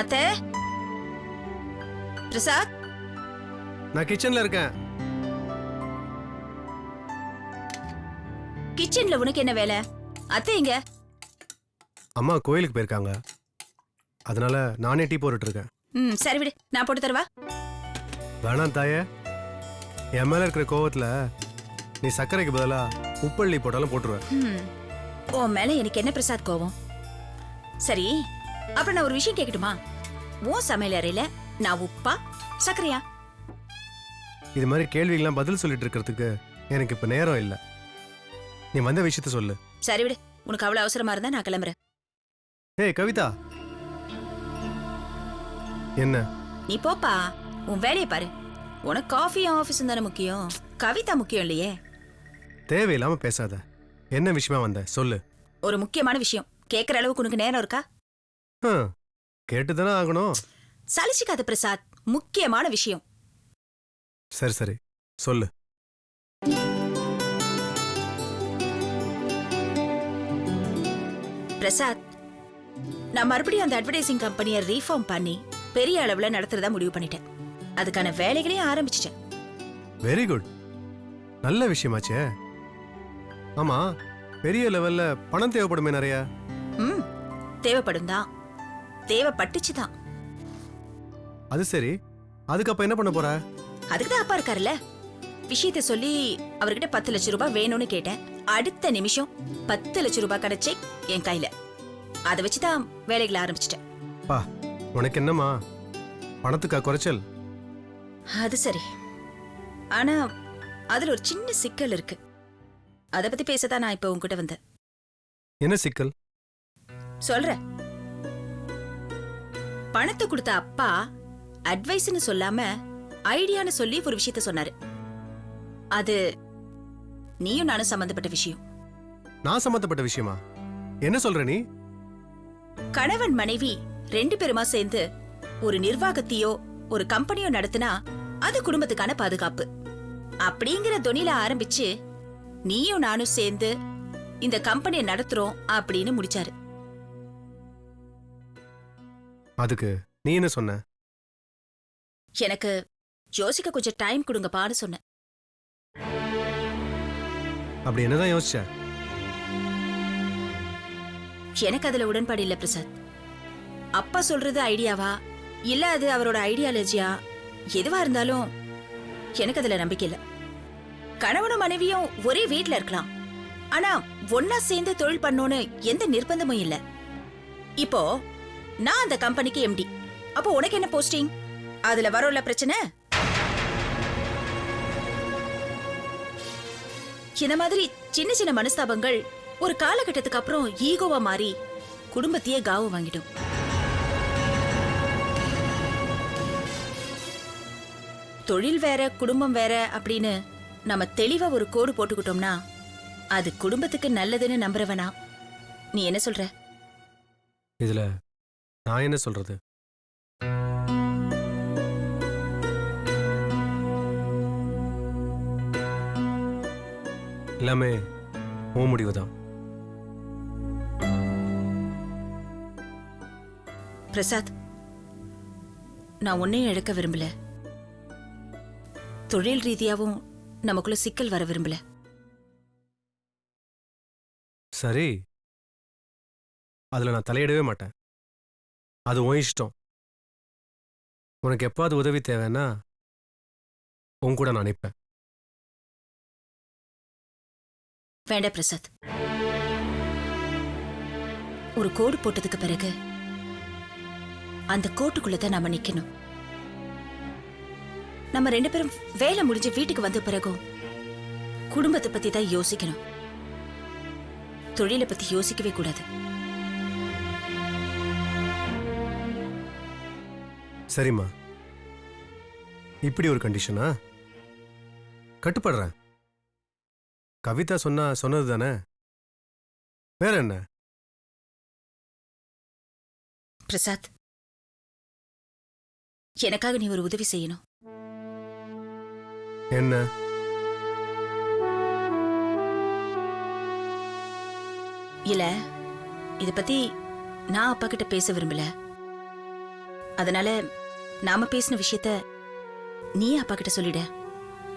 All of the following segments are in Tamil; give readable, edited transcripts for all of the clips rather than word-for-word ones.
அத்தை, பிரசாத். நான் கிச்சன்ல இருக்கேன். கிச்சன்ல உனக்கு என்ன வேலை? அத்தை எங்க? அம்மா கோயிலுக்கு போயிருக்காங்க. அதனால நானே டீ போட்டுட்டு இருக்கேன். சரி விடு, நான் போட்டு தருவா. வேணாம் தாயே, என் மேல இருக்கிற கோவத்துல நீ சர்க்கரைக்கு பதிலா உப்பள்ளி போட்டாலும் போட்டுருவேன். உன் மேல எனக்கு என்ன பிரசாத் கோவம்? சரி, அப்புறம் நான் ஒரு விஷயம் கேட்கட்டுமா? உன் சமையல் அறையில நான் உப்பா சர்க்கரையா? இது மாதிரி கேள்விகள்லாம் பதில் சொல்லிட்டு இருக்கிறதுக்கு எனக்கு இப்ப நேரம் இல்லை. நீ வந்த விஷயத்த சொல்லு. சரி விடு, உனக்கு அவ்வளவு அவசரமா இருந்தா நான் கிளம்புறேன். ஏய் கவிதா. என்ன? நீ போப்பா, உன் வேலையை பாரு. உனக்கு காஃபியும் ஆபீஸும் தானே முக்கியம், கவிதா முக்கியம் இல்லையே. தேவையில்லாம பேசாத. என்ன விஷயமா வந்த சொல்லு. ஒரு முக்கியமான விஷயம் கேட்கற அளவுக்கு உனக்கு நேரம் இருக்கா? கேட்டுதானே ஆகணும். சலிச்சுக்காத பிரசாத், முக்கியமான விஷயம். சரி சரி சொல்லு. பிரசாத், நான் மறுபடியும் அந்த அட்வர்டைசிங் கம்பெனியை ரீஃபார்ம் பண்ணி பெரிய அளவுல நடத்துறதா முடிவு பண்ணிட்டேன். அதுக்கான வேலைகளையும் ஆரம்பிச்சிட்டேன். Very good. நல்ல விஷயமாச்சே. ஆமா, பெரிய லெவல்ல பணம் தேவைப்படுமே நிறைய. தேவைப்படும் தான், தேவைப்பட்டுச்சு தான். அது சரி, அதுக்கு அப்ப என்ன பண்ண போற? அதுக்கு தான் அப்பா இருக்காருல்ல. விஷயத்தை சொல்லி அவர்கிட்ட 10 லட்சம் ரூபாய் வேணும்னு கேட்டேன். அடுத்த நிமிஷம் 10 லட்சம் ரூபாய் கிடைச்சே என் கையில. அதை வச்சுதான் வேலைகளை ஆரம்பிச்சிட்டேன். பா, உனக்கு என்னமா பணத்துக்கா குறைச்சல்? அது சரி, ஆனா அதுல ஒரு சின்ன சிக்கல் இருக்கு. அத பத்தி பேசதான் நான் இப்ப உங்ககிட்ட வந்தேன். என்ன சிக்கல்? சொல்றேன். பணத்தை கொடுத்த அப்பா அட்வைஸ்னு சொல்லாம ஐடியான்னு சொல்லி ஒரு விஷயத்த சொன்னாரு. அது நீயும் நானும் சம்பந்தப்பட்ட விஷயம். நான் சம்பந்தப்பட்ட விஷயமா? என்ன சொல்ற நீ? கணவன் மனைவி 2 பேருமா சேர்ந்து ஒரு நிர்வாகத்தையோ ஒரு கம்பெனியோ நடத்தினா அது குடும்பத்துக்கான பாதுகாப்பு அப்படிங்கிற தொனில ஆரம்பிச்சு நீயும் நானும் சேர்ந்து இந்த கம்பெனியை நடத்துறோம் அப்படின்னு முடிச்சாரு. அதுக்கு நீ என்ன சொன்ன? எனக்கு யோசிக்க கொஞ்சம் டைம் கொடுங்கப்பான்னு சொன்னேன். அப்படி என்னதான் யோசிச்ச? எனக்கு அதுல உடன்பாடு இல்ல பிரசாத். அப்பா சொல்றது ஐடியாவா இல்ல அது அவரோட ஐடியாலஜியா எதுவா இருந்தாலும் எனக்கு அதுல நம்பிக்கை இல்ல. கணவனும் மனைவியும் ஒரே வீட்ல இருக்கலாம், ஆனா ஒன்னா சேர்ந்து தொழில் பண்ணோன்னு எந்த நிர்பந்தமும் இல்ல. இப்போ நான் அந்த கம்பெனிக்கு எம்டி, அப்போ உனக்கு என்ன போஸ்டிங்? அதுல வரோல பிரச்சனை. இந்த மாதிரி சின்ன சின்ன மனஸ்தாபங்கள் ஒரு காலகட்டத்துக்கு அப்புறம் ஈகோவா மாறி குடும்பத்தையே காவு வாங்கிடும். தொழில் வேற குடும்பம் வேற அப்படின்னு நம்ம தெளிவா ஒரு கோடு போட்டுக்கிட்டோம்னா அது குடும்பத்துக்கு நல்லதுன்னு நம்புறவனா? நீ என்ன சொல்ற? இதுல நான் என்ன சொல்றது? எல்லாமே உன் முடிவுதான். பிரசாத், நான் உன்னையும் இழக்க விரும்பல, தொழில் ரீதியாவும் நமக்குள்ள சிக்கல் வர விரும்பல. சரி, அதுல நான் தலையிடவே மாட்டேன். அது உன் இஷ்டம். உனக்கு எப்பாவது உதவி தேவைன்னா உன் கூட நான் நிற்பேன். வேண்டாம் பிரசாத். ஒரு கோடு போட்டதுக்கு பிறகு அந்த கோட்டுக்குள்ளதான் நாம நிக்கணும். நம்ம 2 பேரும் வேலை முடிஞ்சு வீட்டுக்கு வந்த பிறகும் குடும்பத்தை பத்தி தான் யோசிக்கணும், தொழிலை பத்தி யோசிக்கவே கூடாது. சரிம்மா, இப்படி ஒரு கண்டிஷனா? கட்டுப்படுறேன். கவிதா சொன்னது தானே, வேற என்ன? பிரசாத், எனக்காக நீ ஒரு உதவி செய்யணும். என்ன? இல்ல, இத பத்தி நான் அப்பா கிட்ட பேச விரும்பல. அதனால நாம பேசின விஷயத்த நீ அப்பா கிட்ட சொல்லிட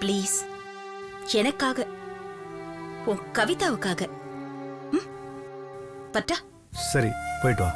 ப்ளீஸ். எனக்காக, உன் கவிதாவுக்காக. ம்? பட்டா? சரி, போயிட்டு வா.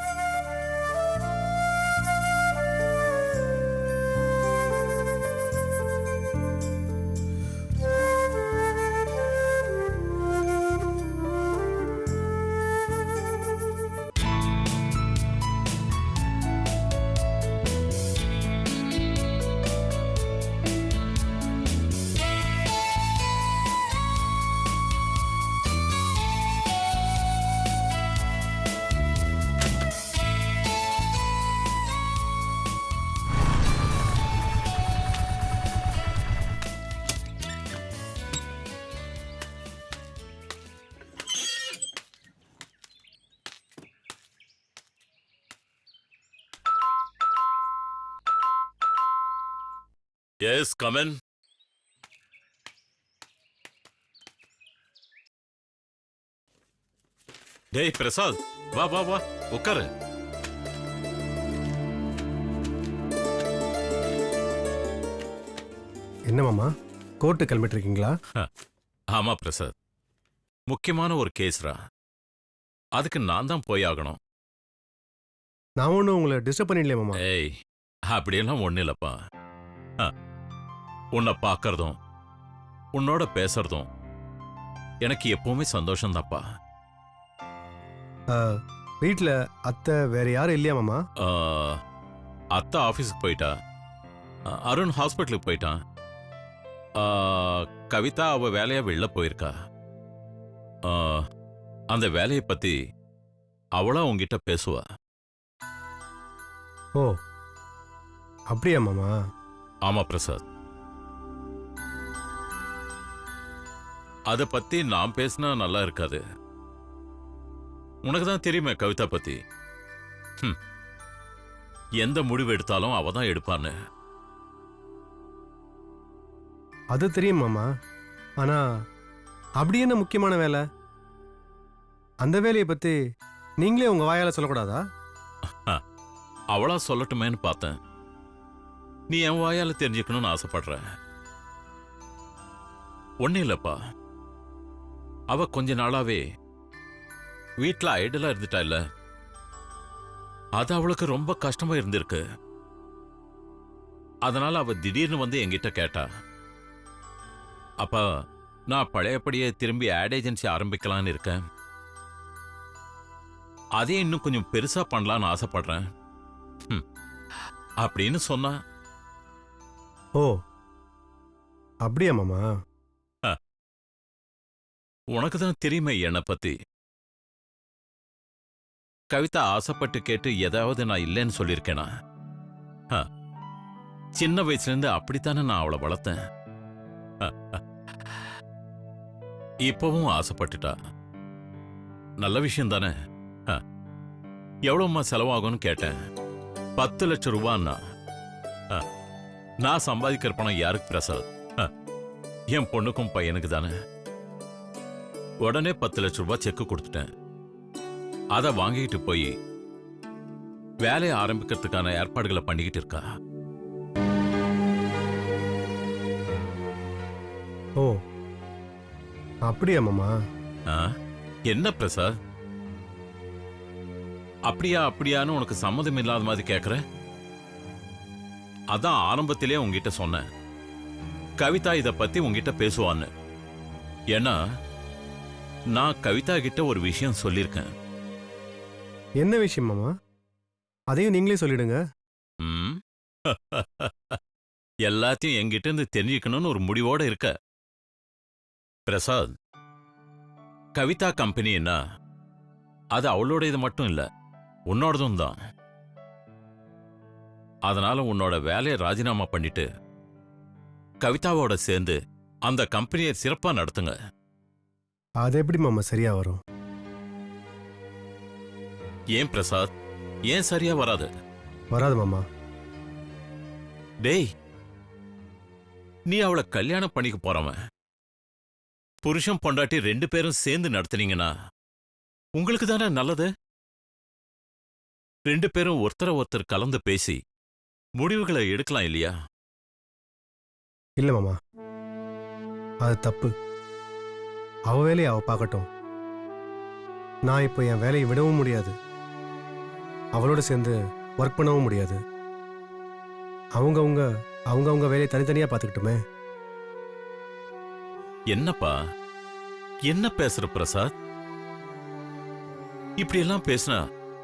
Yes, come in. டேய் பிரசாத், வா வா வா, உட்காரு. என்ன மாமா, கோர்ட்டு கிளம்பிட்டு இருக்கீங்களா? ஆமா பிரசாத், முக்கியமான ஒரு கேஸ்ரா. அதுக்கு நான் தான் போய் ஆகணும். நான் ஒன்றும் உங்களை டிஸ்டர்ப் பண்ணிடலையே மாமா. ஏய், அப்படியெல்லாம் ஒன்றும் இல்லப்பா. உன்னை பார்க்கறதும் உன்னோட பேசுறதும் எனக்கு எப்பவுமே சந்தோஷம்தாப்பா. வீட்டில் அத்தை வேற யாரும் இல்லையா மாமா? அத்தை ஆஃபீஸுக்கு போயிட்டா, அருண் ஹாஸ்பிட்டலுக்கு போயிட்டான், கவிதா அவ வேலையா வெளில போயிருக்கா. அந்த வேலையை பத்தி அவளா உங்ககிட்ட பேசுவா. ஓ, அப்படியா மாமா? ஆமா பிரசாத், அத பத்தி நான் பேசினா நல்லா இருக்காது. உனக்கு தான் தெரியுமே கவிதா பத்தி. எந்த முடிவு எடுத்தாலும் அவ தான் எடுப்பான்னு. அது தெரியும் மாமா. ஆனா அப்படி என்ன முக்கியமான வேலை? அந்த வேலையை பத்தி நீங்களே உங்க வாயால சொல்லக்கூடாதா? அவளா சொல்லட்டுமேன்னு பார்த்தேன். நீ என் வாயால தெரிஞ்சுக்கணும்னு ஆசைப்படுற. ஒன்னும் இல்லப்பா, அவ கொஞ்ச நாளாவே வீட்டுல ஐடலா இருந்துட்டா இல்ல, அது அவளுக்கு ரொம்ப கஷ்டமா இருந்திருக்கு. அதனால அவ திடீர்னு வந்து என்கிட்ட கேட்டா. அப்ப நான் பழையபடியே திரும்பி ஆட் ஏஜென்சி ஆரம்பிக்கலான்னு இருக்கேன். அதே இன்னும் கொஞ்சம் பெருசா பண்ணலான்னு ஆசைப்படுறேன் அப்படின்னு சொன்னா. ஓ, அப்படியா மாமா? உனக்கு தான் தெரியுமே என்னை பத்தி. கவிதா ஆசைப்பட்டு கேட்டு ஏதாவது நான் இல்லைன்னு சொல்லியிருக்கேனா? சின்ன வயசுல இருந்து அப்படித்தானே நான் அவளை வளர்த்தேன். இப்பவும் ஆசைப்பட்டுட்டா. நல்ல விஷயம் தானே. எவ்வளவுமா செலவாகும்னு கேட்டேன். 10 லட்சம் ரூபான்னா. நான் சம்பாதிக்கிற பணம் யாருக்கு பிரசாத்? என் பொண்ணுக்கும் பையனுக்கு தானே. உடனே 10 லட்சம் ரூபாய் செக்கு கொடுத்துட்டேன். அதை வாங்கிட்டு போய் வேலையை ஆரம்பிக்கிறதுக்கான ஏற்பாடுகளை பண்ணிக்கிட்டு இருக்கா. ஓ, அப்படியா மாமா? என்ன பிரசாத், அப்படியா அப்படியான்னு உனக்கு சம்மதம் இல்லாத மாதிரி கேக்குற? அதான் ஆரம்பத்திலே உங்ககிட்ட சொன்னேன், கவிதா இத பத்தி உங்ககிட்ட பேசுவான்னு. ஏன்னா நான் கவிதா கிட்ட ஒரு விஷயம் சொல்லியிருக்கேன். என்ன விஷயம் மாமா? அதையும் நீங்களே சொல்லிடுங்க. எல்லாத்தையும் என்கிட்ட இருந்து தெரிஞ்சுக்கணும்னு ஒரு முடிவோட இருக்க பிரசாத். கவிதா கம்பெனின்னா அது அவளோட இது மட்டும் இல்ல, உன்னோடதும் தான். அதனால உன்னோட வேலையை ராஜினாமா பண்ணிட்டு கவிதாவோட சேர்ந்து அந்த கம்பெனியை சிறப்பா நடத்துங்க. அது எப்படி மாமா சரியா வரும்? ஏன் பிரசாத், ஏன் சரியா வராது? வராது மாமா. டேய், நீ அவளை கல்யாணம் பண்ணிக்க போறவன். புருஷன் பொண்டாட்டி 2 பேரும் சேர்ந்து நடத்துனீங்கன்னா உங்களுக்கு தானே நல்லது. 2 பேரும் ஒருத்தர ஒருத்தர் கலந்து பேசி முடிவுகளை எடுக்கலாம் இல்லையா? இல்லை மாமா, அது தப்பு. அவ வேலையை அவ பார்க்கட்டும். நான் இப்போ என் வேலையை விடவும் முடியாது, அவளோட சேர்ந்து ஒர்க் பண்ணவும் முடியாது. அவங்கவுங்க வேலையை தனித்தனியாக பார்த்துக்கிட்டுமே. என்னப்பா என்ன பேசுற பிரசாத்? இப்படி எல்லாம் பேசினா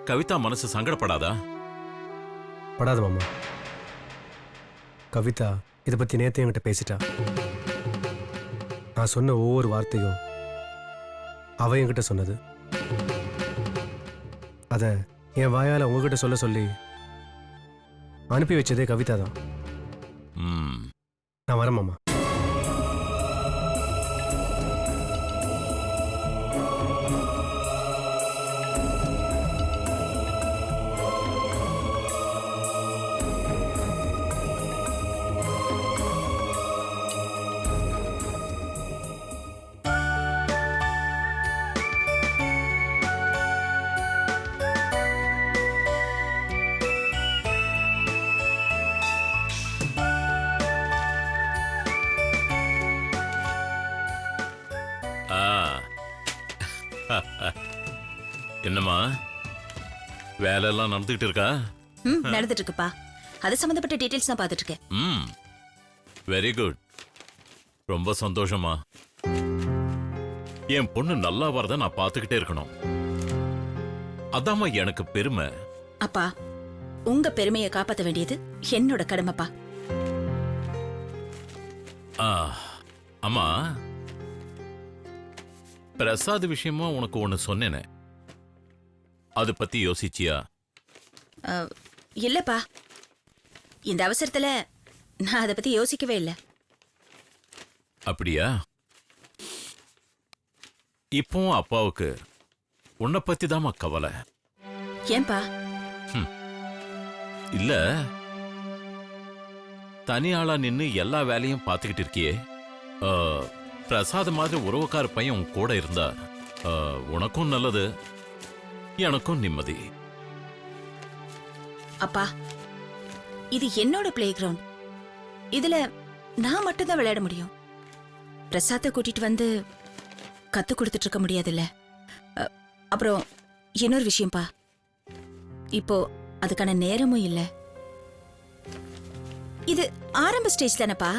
கவிதா மனசு சங்கடப்படாதா? படாது மாமா. கவிதா இதை பற்றி நேற்று என்கிட்ட பேசிட்டா. நான் சொன்ன ஒவ்வொரு வார்த்தையும் அவ என்கிட்ட சொன்னது. அதை என் வாயால் உங்ககிட்ட சொல்ல சொல்லி அனுப்பி வச்சதே கவிதா தான். நான் வரேன் மாமா. என்னம்மா வேலையெல்லாம் நடந்துகிட்டு இருக்கா? நடந்துட்டு இருக்குப்பா. அது சம்பந்தப்பட்ட டீடைல்ஸ் தான் பார்த்துட்டு இருக்கேன். Very good. ரொம்ப சந்தோஷமா. என் பொண்ணு நல்லா வரத நான் பார்த்துக்கிட்டே இருக்கணும். அதாம்மா எனக்கு பெருமை. அப்பா, உங்க பெருமையை காப்பாற்ற வேண்டியது என்னோட கடமைப்பா. அம்மா, பிரசாத் விஷயமா உனக்கு ஒண்ணு சொன்னேனே, அது பத்தி யோசிச்சியா? இல்லப்பா, இந்த அவசரத்துல நான் அதை பத்தி யோசிக்கவே இல்லை. அப்படியா? இப்போ அப்பாவுக்கு உன்னை பத்தி தாம்மா கவலை. ஏன்பா? இல்ல, தனியாளா நின்னு எல்லா வேலையும் பார்த்துக்கிட்டு இருக்கியே. பிரசாத் மாதிரி உறவுக்கார பையன் உன் கூட இருந்தா உனக்கும் நல்லது, எனக்கும் நிம்மதி. அப்பா, இது என்னோட பிளே கிரவுண்ட். இதுல நான் மட்டும்தான் விளையாட முடியும். பிரசாத்தை கூட்டிட்டு வந்து கத்து கொடுத்துட்டு இருக்க முடியாதுல்ல. அப்புறம் இன்னொரு விஷயம்ப்பா, இப்போ அதுக்கான நேரமும் இல்ல. இது ஆரம்ப ஸ்டேஜ் தானப்பா.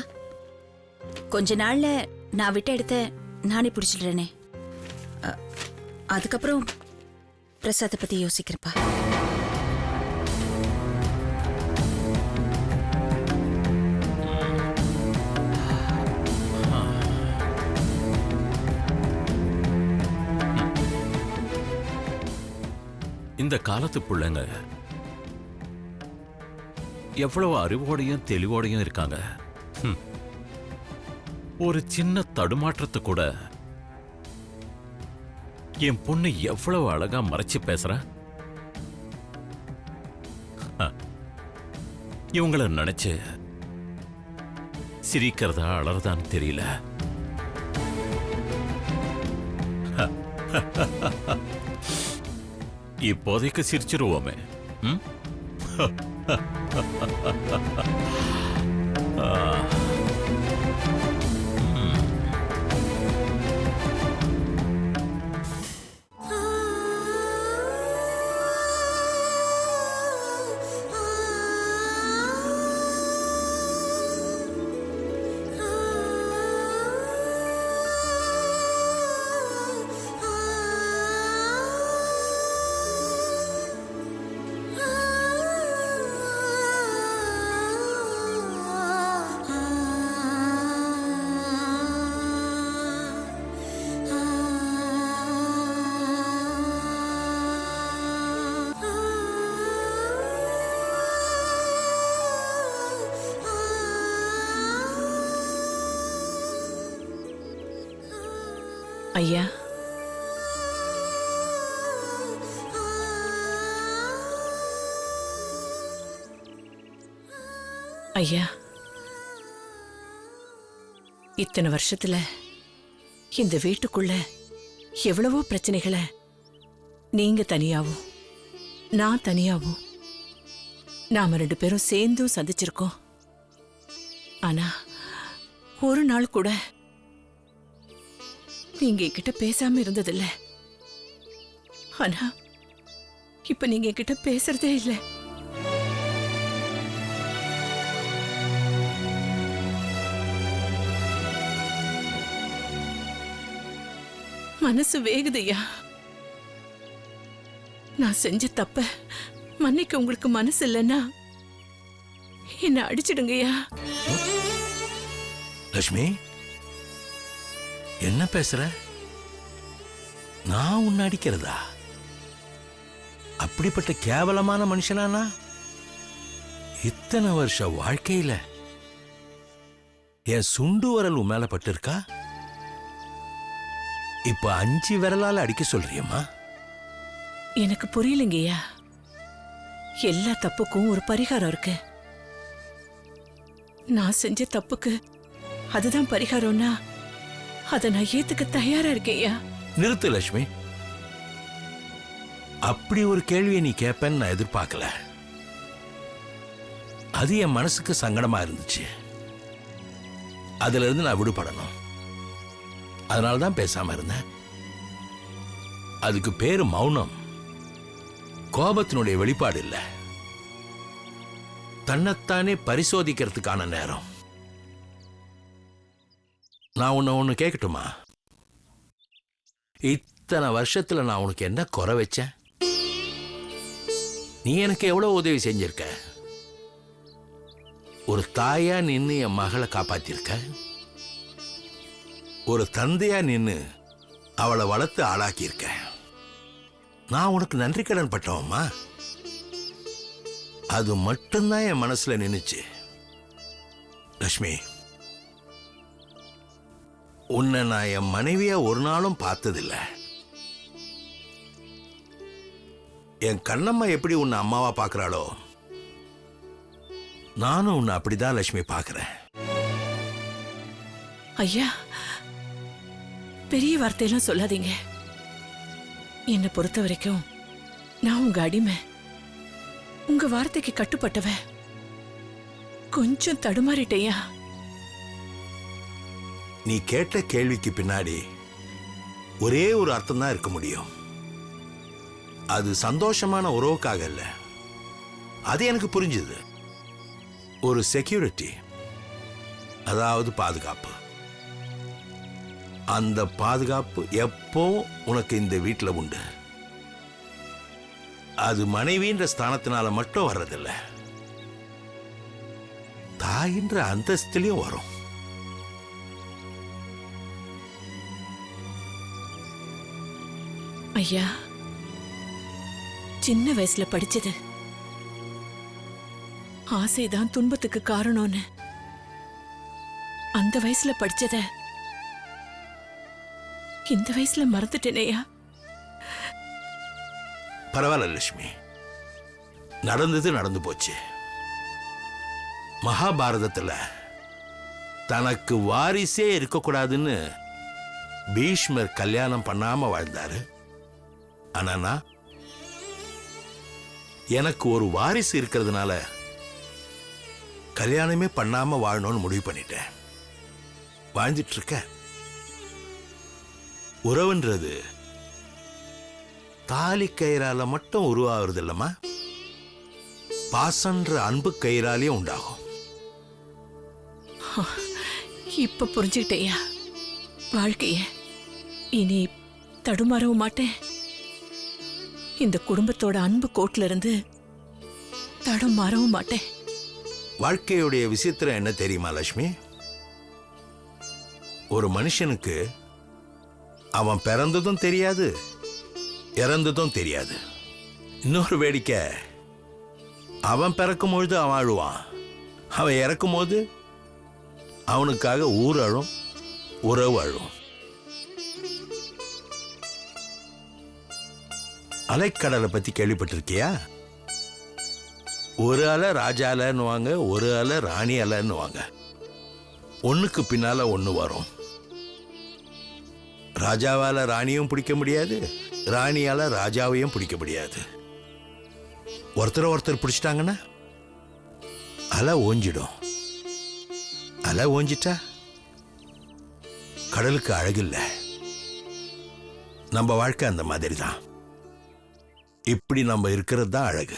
கொஞ்ச நாள்ல நான் விட்ட இடத்த நானே பிடிச்சிடுறேனே. அதுக்கப்புறம் பிரசாத்தை பத்தி யோசிக்கிறப்பா. இந்த காலத்து பிள்ளைங்க எவ்வளவு அறிவோடையும் தெளிவோடையும் இருக்காங்க. ஒரு சின்ன தடுமாற்றத்தை கூட என் பொண்ணு எவ்வளவு அழகா மறைச்சு பேசுற. இவங்கள நினைச்சு சிரிக்கிறதா அலறதான்னு தெரியல. இப்போதைக்கு சிரிச்சிருவோமே. ஐயா, ஐயா, இத்தனை வருஷத்துல இந்த வீட்டுக்குள்ள எவ்வளவோ பிரச்சனைகளை நீங்க தனியாவும் நான் தனியாவும் நாம 2 பேரும் சேர்ந்தும் சந்திச்சிருக்கோம். ஆனா ஒரு நாள் கூட நீங்க என்கிட்ட பேசாம இருந்ததில்ல. ஆனா இப்ப நீங்க என்கிட்ட பேசுறதே இல்ல. மனசு வேகுதையா. நான் செஞ்ச தப்ப மன்னிக்க உங்களுக்கு மனசு இல்லைன்னா என்ன அடிச்சிடுங்கய்யா. லட்சுமி, என்ன பேசுற? நான் உன்னை அடிக்கிறதா? அப்படிப்பட்ட கேவலமான மனுஷனானா? இத்தனை வருஷ வாழ்க்கையில என் சுண்டு வரல் உன் மேல பட்டிருக்கா? இப்ப 5 விரலால அடிக்க சொல்றியம்மா? எனக்கு புரியலங்கய்யா. எல்லா தப்புக்கும் ஒரு பரிகாரம் இருக்கு. நான் செஞ்ச தப்புக்கு அதுதான் பரிகாரம்னா அதை நான் ஏத்துக்க தயாரா இருக்கேன்யா. நிறுத்து லட்சுமி. அப்படி ஒரு கேள்வியை நீ கேட்பேன்னு நான் எதிர்பார்க்கல. அது என் மனசுக்கு சங்கடமா இருந்துச்சு. அதுல இருந்து நான் விடுபடணும். அதனாலதான் பேசாம இருந்தேன். அதுக்கு பேரு மௌனம். கோபத்தினுடைய வெளிப்பாடு இல்ல, தன்னைத்தானே பரிசோதிக்கிறதுக்கான நேரம். நான் ஒன்னு கேட்கட்டுமா? இத்தனை வருஷத்துல நான் உனக்கு என்ன குறை வச்சேன்? நீ எனக்கு எவ்வளவு உதவி செஞ்சிருக்க. ஒரு தாயா நின்னு என் மகளை காப்பாத்திருக்க. ஒரு தந்தையா நின்னு அவளை வளர்த்து ஆளாக்கியிருக்க. நான் உனக்கு நன்றி கடன் பட்டவம்மா. அது மட்டும்தான் என் மனசுல நின்னுச்சு. லட்சுமி, உன்னை நான் என் மனைவியா ஒரு நாளும் பார்த்ததில்லை. என் கண்ணம்மா எப்படி உன்னை அம்மாவா பார்க்கறாளோ, நானும் உன்னை அப்படிதான் லட்சுமி பார்க்கிறேன். ஐயா, பெரிய வார்த்தையெல்லாம் சொல்லாதீங்க. என்னை பொறுத்த வரைக்கும் நான் உங்க அடிமை, உங்க வார்த்தைக்கு கட்டுப்பட்டவ. கொஞ்சம் தடுமாறிட்டேயா. நீ கேட்ட கேள்விக்கு பின்னாடி ஒரே ஒரு அர்த்தம் தான் இருக்க முடியும். அது சந்தோஷமான உறவுக்காக இல்ல. அது எனக்கு புரிஞ்சுது. ஒரு செக்யூரிட்டி, அதாவது பாதுகாப்பு. அந்த பாதுகாப்பு எப்போ உனக்கு இந்த வீட்டில் உண்டு. அது மனைவின்ற ஸ்தானத்தினால மட்டும் வர்றதில்ல, தாயின்ற அந்தஸ்திலையும் வரும். ஐயா, சின்ன வயசுல படிச்சது ஆசைதான் துன்பத்துக்கு காரணம்னு, அந்த வயசுல படிச்சத இந்த வயசுல மறந்துட்டேனேயா. பரவாயில்ல லட்சுமி, நடந்தது நடந்து போச்சு. மகாபாரதத்துல தனக்கு வாரிசே இருக்கக்கூடாதுன்னு பீஷ்மர் கல்யாணம் பண்ணாம வாழ்ந்தாரு. ஆனா நான் எனக்கு ஒரு வாரிசு இருக்கிறதுனால கல்யாணமே பண்ணாம வாழணும்னு முடிவு பண்ணிட்டேன். வாழ்ந்துட்டு இருக்க. உறவுன்றது தாலி கயிறால மட்டும் உருவாகிறது இல்லம்மா, பாசன்ற அன்பு கயிறாலையும் உண்டாகும். இப்ப புரிஞ்சுக்கிட்டேயா வாழ்க்கைய. இனி தடுமாறவும் மாட்டேன். இந்த குடும்பத்தோட அன்பு கோட்ல இருந்து தடம் மாறவும் மாட்டேன். வாழ்க்கையுடைய விசித்திரம் என்ன தெரியுமா லட்சுமி? ஒரு மனுஷனுக்கு அவன் பிறந்ததும் தெரியாது, இறந்ததும் தெரியாது. இன்னொரு வேடிக்கை, அவன் பிறக்கும் பொழுது அவன் அழுவான், அவன் இறக்கும் போது அவனுக்காக ஊர் அழும், உறவு அழும். அலைக்கடலை பத்தி கேள்விப்பட்டிருக்கியா? ஒரு அலை ராஜா அலைன்னுவாங்க, ஒரு அலை ராணி அலைன்னுவாங்க. ஒண்ணுக்கு பின்னால ஒண்ணு வரும். ராஜாவால ராணியும் பிடிக்க முடியாது, ராணியால ராஜாவையும் பிடிக்க முடியாது. ஒருத்தர் ஒருத்தர் பிடிச்சிட்டாங்கன்னா அலை ஓஞ்சிடும். அலை ஓஞ்சிட்டா கடலுக்கு அழகில்லை. நம்ம வாழ்க்கை அந்த மாதிரி தான். இப்படி நம்ம இருக்கிறது தான் அழகு.